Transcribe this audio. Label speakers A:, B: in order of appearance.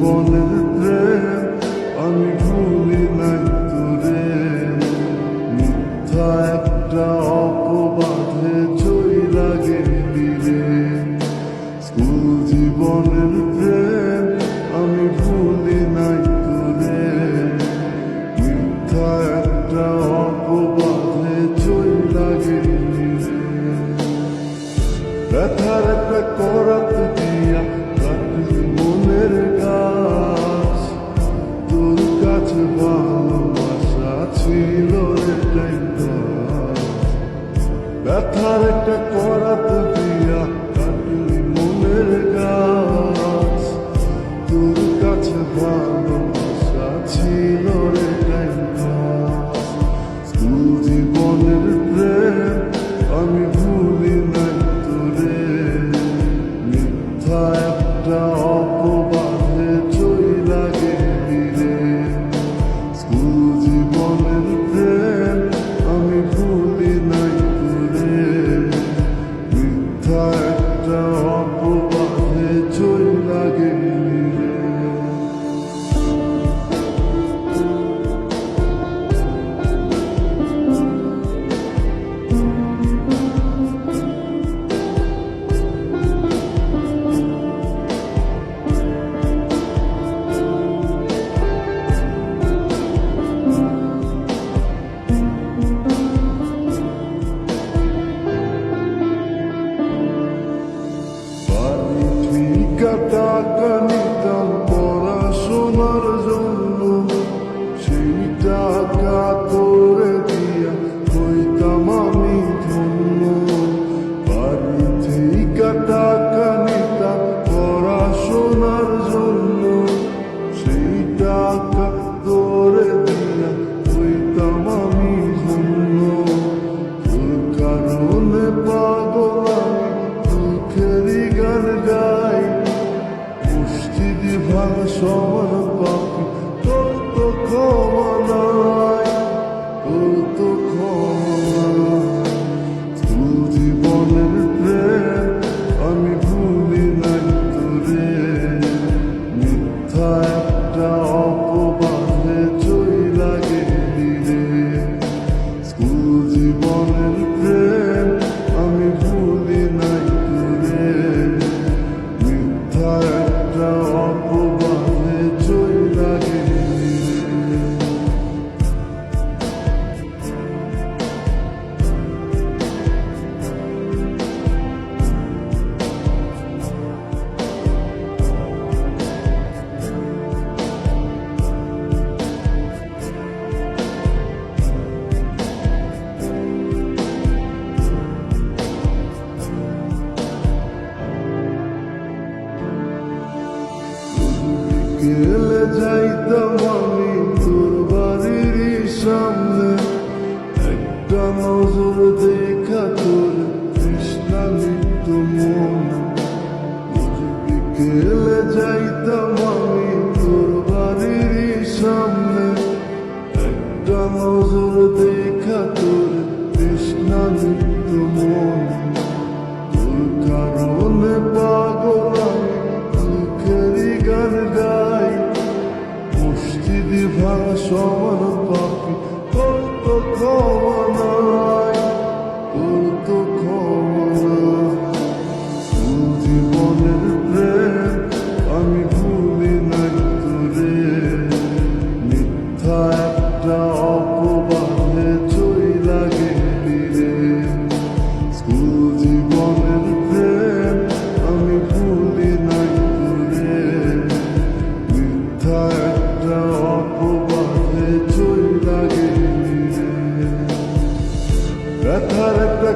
A: জীবনের প্রেম আমি ভুলি নাই তোরে, মিথ্যা একটা অপবাদে চইলা গেলি রে। স্কুল জীবনের প্রেম আমি ভুলি নাই তোরে, মিথ্যা একটা অপবাদে চইলা গেলি রে। ব্যথার একটা করাত দিয়া কাটলি মনের গাছ, তোর কাছে ভালোবাসা ছিল রে টাইমপাস। ব্যথার একটা করাত দিয়া কাটলি মনের গাছ, তোর কাছে ভালোবাসা ছিল রে টাইমপাস। স্কুল জীবনের প্রেম আমি ভুলি নাই তোরে, মিথ্যা একটা অপবাদে চইলা গেলি রে। স্কুল জীবনের প্রেম আমি ভুলি নাই তোরে, মিথ্যা একটা অপবাদে চইলা গেলি রে। টাকা নিতাম পড়াশোনার জন্য, সেই টাকা তোরে দিয়া হইতাম আমি ধন্য। বাড়ি থেকে টাকা নিতাম পড়াশোনার জন্য, সেই টাকা তোরে দিয়া হইতাম আমি ধন্য। তোর কারণে পাগল আমি দুঃখেরই গান গাই, মুষ্টিদি ভাঙা সমান পাখি তোর তো ক্ষমা নাই, তোর তো ক্ষমা নাই। স্কুল জীবনের প্রেম আমি ভুলি নাই তোরে, মিথ্যা একটা অপবাদে চইলা গেলি রে। স্কুল জীবনের প্রেম আমি ভুলি নাই তোরে, মিথ্যা একটা অপবাদে চইলা গেলি রে। গেলে যাইতাম আমি তোর বাড়ির সামনে, একটা নজর দেখা তোর তৃষ্ণা নিত্য মনে। বিকেলে যাইতাম আমি তোর বাড়ির সামনে, একটা নজর দেখা তোর তৃষ্ণা নিত্য মনে। তোর কারণে পাগল আমি দুঃখেরই গান গাই, মুষ্টিদি ভাঙা সমান পাখি তোর তো ক্ষমা নাই, তোর তো ক্ষমা নাই। স্কুল জীবনের প্রেম আমি ভুলি নাই তোরে, মিথ্যা একটা অপবাদে চইলা গেলি রে। স্কুল জীবনের প্রেম আমি ভুলি নাই তোরে, মিথ্যা একটা অপবাদে চইলা গেলি রে। ব্যথার একটা